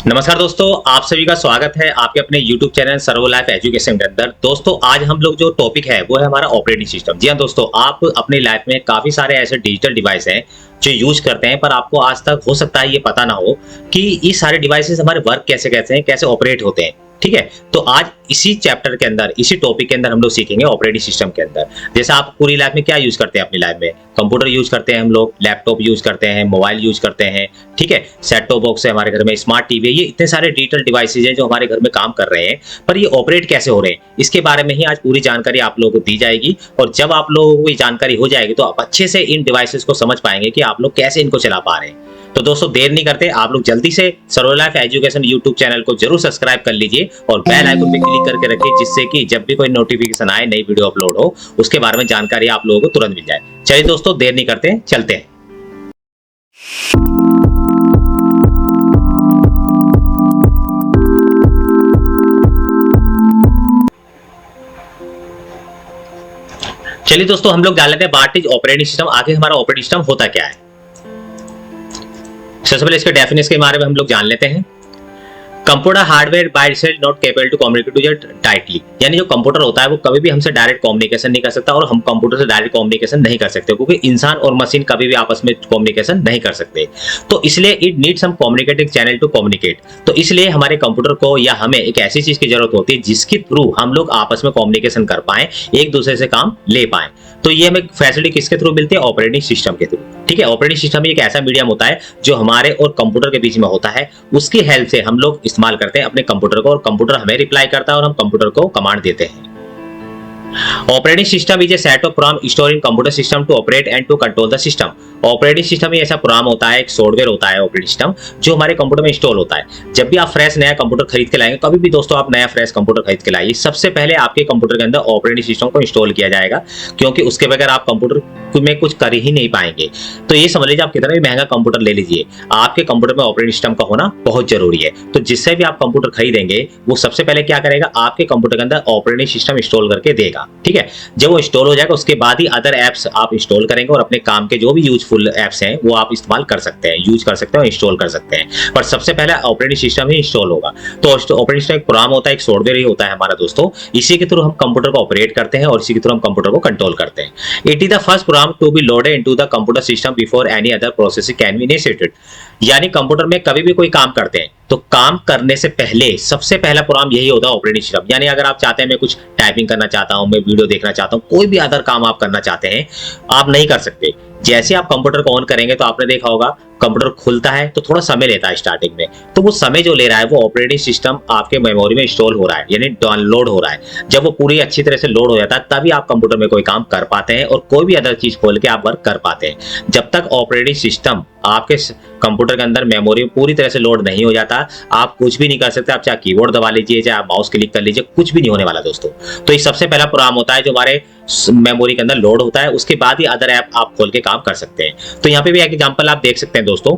नमस्कार दोस्तों, आप सभी का स्वागत है आपके अपने YouTube channel servo life education के अंदर। दोस्तों, आज हम लोग जो टॉपिक है वो है हमारा ऑपरेटिंग सिस्टम। जी हाँ दोस्तों, आप अपनी लाइफ में काफी सारे ऐसे डिजिटल डिवाइस हैं जो यूज करते हैं, पर आपको आज तक हो सकता है ये पता ना हो कि ये सारे डिवाइसेस हमारे वर्क कैसे कैसे हैं, कैसे ऑपरेट होते हैं। ठीक है, तो आज इसी चैप्टर के अंदर, इसी टॉपिक के अंदर हम लोग सीखेंगे ऑपरेटिंग सिस्टम के अंदर। जैसे आप पूरी लाइफ में क्या यूज करते हैं अपनी लाइफ में, कंप्यूटर यूज करते हैं हम लोग, लैपटॉप यूज करते हैं, मोबाइल यूज करते हैं। ठीक है, सेट टॉप बॉक्स है हमारे घर में, स्मार्ट टीवी है, ये इतने सारे डिजिटल डिवाइसेज हैं जो हमारे घर में काम कर रहे हैं, पर ये ऑपरेट कैसे हो रहे हैं इसके बारे में ही आज पूरी जानकारी आप लोगों को दी जाएगी। और जब आप लोगों को ये जानकारी हो जाएगी तो आप अच्छे से इन डिवाइसेस को समझ पाएंगे कि आप लोग कैसे इनको चला पा रहे हैं। तो दोस्तों, देर नहीं करते, आप लोग जल्दी से servo life education YouTube channel को जरूर सब्सक्राइब कर लीजिए और बेल आइकन पे क्लिक करके रखिए, जिससे कि जब भी कोई नोटिफिकेशन आए, नई वीडियो अपलोड हो, उसके बारे में जानकारी आप लोगों को तुरंत मिल जाए। चलिए दोस्तों, देर नहीं करते, चलते हैं। चलिए दोस्तों, हम लोग जान लेते हैं व्हाट इज ऑपरेटिंग सिस्टम। आगे हमारा ऑपरेटिंग सिस्टम होता क्या है। सबसे पहले इसके डेफिनेशन के बारे में हम लोग जान लेते हैं। Computer hardware by itself not capable to communicate to directly, यानी जो कंप्यूटर होता है वो कभी भी हमसे डायरेक्ट कम्युनिकेशन नहीं कर सकता और हम कंप्यूटर से डायरेक्ट कम्युनिकेशन नहीं कर सकते, क्योंकि इंसान और मशीन कभी भी आपस में कम्युनिकेशन नहीं कर सकते। तो इसलिए it need some communicating channel to communicate. तो इसलिए हमारे कंप्यूटर को या हमें एक ऐसी चीज की जरूरत होती है जिसके थ्रू हम लोग आपस में कम्युनिकेशन कर पाए, एक दूसरे से काम ले पाए। तो ये हमें फैसिलिटी किसके थ्रू मिलती है? ऑपरेटिंग सिस्टम के थ्रू। ठीक है, ऑपरेटिंग सिस्टम एक ऐसा मीडियम होता है जो हमारे और कंप्यूटर के बीच में होता है। उसकी हेल्प से हम लोग इस्तेमाल करते हैं अपने कंप्यूटर को, और कंप्यूटर हमें रिप्लाई करता है और हम कंप्यूटर को कमांड देते हैं। Operating system is a set of program store in computer system to operate and to control the system. Operating system ऐसा प्रोग्राम होता है, एक सॉफ्टवेयर होता है ऑपरेटिंग सिस्टम, जो हमारे कंप्यूटर में इंस्टॉल होता है। जब भी आप फ्रेश नया कंप्यूटर खरीद के लाएंगे, कभी भी दोस्तों आप नया फ्रेश कंप्यूटर खरीद के लाइए, सबसे पहले आपके कंप्यूटर के अंदर ऑपरेटिंग सिस्टम को इंस्टॉल किया जाएगा, क्योंकि उसके बगैर आप कंप्यूटर में कुछ कर ही नहीं पाएंगे। तो ये समझ लीजिए, आप कितना भी महंगा कंप्यूटर ले लीजिए, आपके कंप्यूटर में ऑपरेटिंग सिस्टम का होना बहुत जरूरी है। तो जिससे भी आप कंप्यूटर खरीदेंगे, वो सबसे पहले क्या करेगा, आपके कंप्यूटर के अंदर ऑपरेटिंग सिस्टम इंस्टॉल करके देगा। ठीक है, जब वो इंस्टॉल हो जाएगा, उसके बाद ही अदर एप्स आप इंस्टॉल करेंगे और अपने काम के जो भी यूजफुल एप्स हैं वो आप इस्तेमाल कर सकते हैं, यूज कर सकते हैं और इंस्टॉल कर सकते हैं। पर सबसे पहले ऑपरेटिंग सिस्टम ही इंस्टॉल होगा। तो ऑपरेटिंग सिस्टम एक प्रोग्राम होता है, एक सॉफ्टवेयर ही होता है हमारा दोस्तों। इसी के थ्रू हम कंप्यूटर को ऑपरेट करते हैं और इसी के थ्रू हम कंप्यूटर को कंट्रोल करते हैं। It is the first program to be loaded into the computer system before any other process can be initiated. यानी कंप्यूटर में कभी भी कोई काम करते हैं तो काम करने से पहले सबसे पहला प्रोग्राम यही होता है, ऑपरेटिंग सिस्टम। यानी अगर आप चाहते हैं मैं कुछ टाइपिंग करना चाहता हूं, मैं वीडियो देखना चाहता हूं, कोई भी अदर काम आप करना चाहते हैं, आप नहीं कर सकते। जैसे आप कंप्यूटर को ऑन करेंगे तो आपने देखा होगा कंप्यूटर खुलता है तो थोड़ा समय लेता है स्टार्टिंग में, तो वो समय जो ले रहा है वो ऑपरेटिंग सिस्टम आपके मेमोरी में इंस्टॉल हो रहा है, यानी डाउनलोड हो रहा है। जब वो पूरी अच्छी तरह से लोड हो जाता है तभी आप कंप्यूटर में कोई काम कर पाते हैं और कोई भी अदर चीज खोल के आप वर्क कर पाते हैं। जब तक ऑपरेटिंग सिस्टम आपके कंप्यूटर के अंदर मेमोरी में पूरी तरह से लोड नहीं हो जाता, आप कुछ भी नहीं कर सकते। आप चाहे कीबोर्ड दबा लीजिए, चाहे आप माउस क्लिक कर लीजिए, कुछ भी नहीं होने वाला दोस्तों। तो ये सबसे पहला प्रोग्राम होता है जो हमारे मेमोरी के अंदर लोड होता है, उसके बाद ही अदर ऐप आप खोल के काम कर सकते हैं। तो यहाँ पे भी एक एग्जांपल आप देख सकते हैं दोस्तों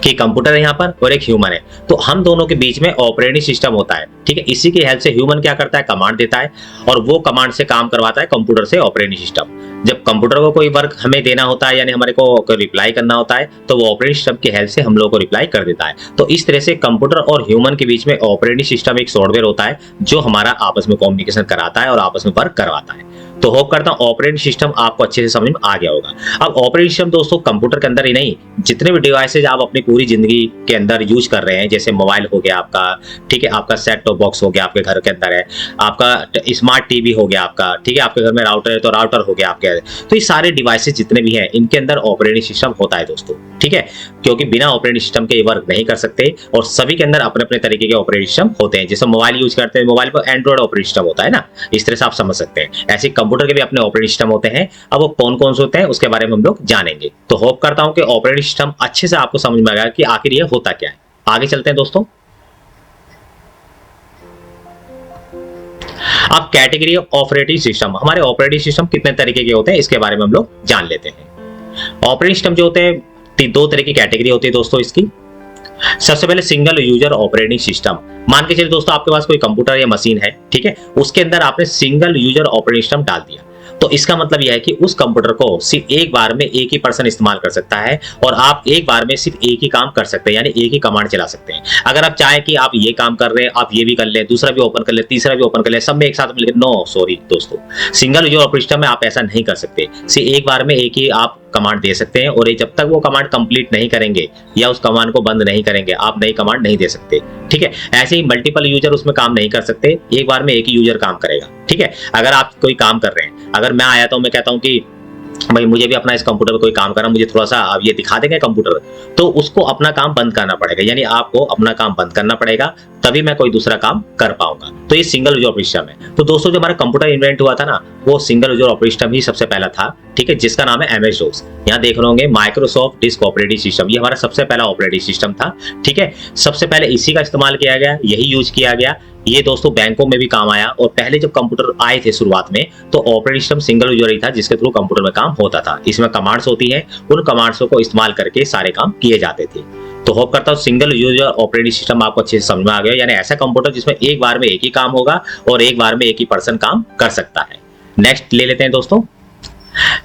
कि कंप्यूटर है यहाँ पर और एक ह्यूमन है, तो हम दोनों के बीच में ऑपरेटिंग सिस्टम होता है। ठीक है, इसी की हेल्प से ह्यूमन क्या करता है, कमांड देता है और वो कमांड से काम करवाता है कंप्यूटर से ऑपरेटिंग सिस्टम। जब कंप्यूटर को कोई वर्क हमें देना होता है, यानी हमारे को रिप्लाई करना होता है, तो वो ऑपरेटिंग सिस्टम की हेल्प से हम लोगों को रिप्लाई कर देता है। तो इस तरह से कंप्यूटर और ह्यूमन के बीच में ऑपरेटिंग सिस्टम एक सॉफ्टवेयर होता है जो हमारा आपस में कम्युनिकेशन कराता है और आपस में वर्क करवाता है। तो होप करता हूं ऑपरेटिंग सिस्टम आपको अच्छे से समझ में आ गया होगा। अब ऑपरेटिंग सिस्टम दोस्तों कंप्यूटर के अंदर ही नहीं, जितने भी डिवाइसेज आप अपनी पूरी जिंदगी के अंदर यूज कर रहे हैं, जैसे मोबाइल हो गया आपका, ठीक है, आपका सेट टॉप बॉक्स हो गया आपके घर के अंदर है, आपका स्मार्ट टीवी हो गया आपका, ठीक है, आपके घर में राउटर है तो राउटर हो गया आपके। तो ये सारे डिवाइसेज जितने भी हैं इनके अंदर ऑपरेटिंग सिस्टम होता है दोस्तों। ठीक है, क्योंकि बिना ऑपरेटिंग सिस्टम के ये वर्क नहीं कर सकते और सभी के अंदर अपने अपने तरीके के ऑपरेटिंग सिस्टम होते हैं। जैसे मोबाइल यूज करते हैं, मोबाइल पर एंड्रॉइड ऑपरेटिंग सिस्टम होता है ना, इस तरह से आप समझ सकते हैं। ऐसे कंप्यूटर के भी अपने ऑपरेटिंग सिस्टम होते हैं। अब वो कौन कौन से होते हैं उसके बारे में हम लोग जानेंगे। तो होप करता हूं कि ऑपरेटिंग सिस्टम अच्छे से आपको समझ में आ गया कि आखिर ये होता क्या है। आगे चलते हैं दोस्तों। अब कैटेगरी ऑफ ऑपरेटिंग सिस्टम, हमारे ऑपरेटिंग सिस्टम कितने तरीके के होते हैं इसके बारे में हम लोग जान लेते हैं। ऑपरेटिंग सिस्टम जो होते हैं दो तरह की कैटेगरी होती है दोस्तों इसकी। सबसे पहले सिंगल यूजर ऑपरेटिंग सिस्टम। मान के चलिए दोस्तों आपके पास कोई कंप्यूटर या मशीन है, ठीक है, उसके अंदर आपने सिंगल यूजर ऑपरेटिंग सिस्टम डाल दिया। तो इसका मतलब यह है कि उस कंप्यूटर को सिर्फ एक बार में एक ही पर्सन इस्तेमाल कर सकता है और आप एक बार में सिर्फ एक ही काम कर सकते हैं, यानी एक ही कमांड चला सकते हैं। अगर आप चाहें कि आप ये काम कर रहे हैं, आप ये भी कर लें, दूसरा भी ओपन कर लें, तीसरा भी ओपन कर लें, सब में एक साथ मिलकर, नो सॉरी दोस्तों, सिंगल यूजर ऑपरेटिंग सिस्टम में आप ऐसा नहीं कर सकते। सिर्फ एक बार में एक ही आप कमांड दे सकते हैं और ये जब तक वो कमांड कंप्लीट नहीं करेंगे या उस कमांड को बंद नहीं करेंगे, आप नई कमांड नहीं दे सकते। ठीक है, ऐसे ही मल्टीपल यूजर उसमें काम नहीं कर सकते, एक बार में एक ही यूजर काम करेगा। ठीक है, अगर आप कोई काम कर रहे हैं, अगर मैं आया तो मैं कहता हूं कि भाई मुझे भी अपना इस कंप्यूटर पे कोई काम करना, मुझे थोड़ा सा आप ये दिखा देंगे कंप्यूटर, तो उसको अपना काम बंद करना पड़ेगा, यानी आपको अपना काम बंद करना पड़ेगा, तभी मैं कोई दूसरा काम कर पाऊंगा। तो ये सिंगल यूजर ऑपरेटिंग सिस्टम है। तो दोस्तों जो हमारा कंप्यूटर इन्वेंट हुआ था ना, वो सिंगल यूजर ऑपरेटिंग सिस्टम ही सबसे पहला था। ठीक है, जिसका नाम है MS DOS। यहाँ देख रहे होंगे माइक्रोसॉफ्ट डिस्क ऑपरेटिंग सिस्टम, ये हमारा सबसे पहला ऑपरेटिंग सिस्टम था। ठीक है, सबसे पहले इसी का इस्तेमाल किया गया, यही यूज किया गया। ये दोस्तों बैंकों में भी काम आया और पहले जब कंप्यूटर आए थे शुरुआत में, तो ऑपरेटिंग सिस्टम सिंगल यूजर ही था जिसके थ्रू कंप्यूटर में काम होता था। इसमें कमांड्स होती है, उन कमांड्स को इस्तेमाल करके सारे काम किए जाते थे। तो होप करता हूँ सिंगल यूजर ऑपरेटिंग सिस्टम आपको अच्छे से समझ में आ गया, यानी ऐसा कंप्यूटर जिसमें एक बार में एक ही काम होगा और एक बार में एक ही पर्सन काम कर सकता है। नेक्स्ट ले लेते हैं दोस्तों।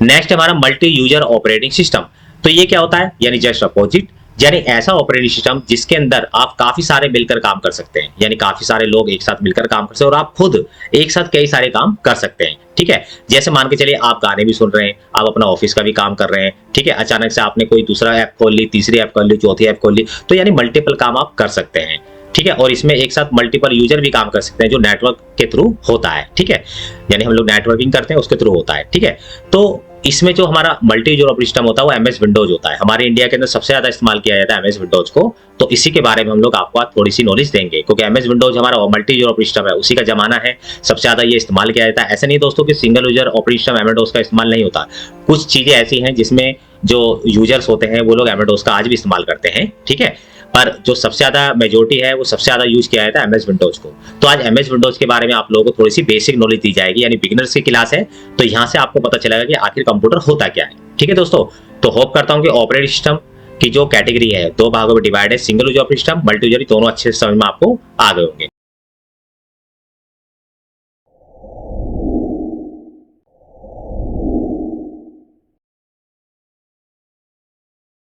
नेक्स्ट हमारा मल्टी यूजर ऑपरेटिंग सिस्टम। तो ये क्या होता है, यानी जस्ट अपोजिट, यानी ऐसा ऑपरेटिंग सिस्टम जिसके अंदर आप काफी सारे मिलकर काम कर सकते हैं, यानी काफी सारे लोग एक साथ मिलकर काम कर सकते हैं और आप खुद एक साथ कई सारे काम कर सकते हैं। ठीक है, जैसे मान के चलिए आप गाने भी सुन रहे हैं, आप अपना ऑफिस का भी काम कर रहे हैं। ठीक है, अचानक से आपने कोई दूसरा ऐप खोल ली, तीसरी ऐप खोल ली, चौथी ऐप खोल ली, तो यानी मल्टीपल काम आप कर सकते हैं। ठीक है, और इसमें एक साथ मल्टीपल यूजर भी काम कर सकते हैं जो नेटवर्क के थ्रू होता है। ठीक है, यानी हम लोग नेटवर्किंग करते हैं उसके थ्रू होता है। ठीक है, तो इसमें जो हमारा मल्टी यूजर ऑपरेटिंग सिस्टम होता है वो MS विंडोज होता है। हमारे इंडिया के अंदर सबसे ज्यादा इस्तेमाल किया जाता है MS विंडोज को। तो इसी के बारे में हम लोग आपको थोड़ी सी नॉलेज देंगे, क्योंकि MS विंडोज हमारा मल्टी यूजर ऑपरेटिंग सिस्टम है, उसी का जमाना है, सबसे ज्यादा ये इस्तेमाल किया जाता है। ऐसा नहीं दोस्तों कि single user operating system MS DOS का इस्तेमाल नहीं होता। कुछ चीजें ऐसी हैं जिसमें जो यूजर्स होते हैं वो लोग MS DOS का आज भी इस्तेमाल करते हैं। ठीक है, पर जो सबसे ज्यादा मेजोरिटी है वो सबसे ज्यादा यूज किया जाता है MS विंडोज को। तो आज MS विंडोज के बारे में आप लोगों को थोड़ी सी बेसिक नॉलेज दी जाएगी, यानी बिगिनर्स की क्लास है, तो यहाँ से आपको पता चलेगा कि आखिर कंप्यूटर होता क्या है। ठीक है दोस्तों, तो होप करता हूँ कि ऑपरेटिंग सिस्टम की जो कैटेगरी है दो भागों में डिवाइड है, single user operating system, multi user, दोनों अच्छे से समझ में आपको आ गए होंगे।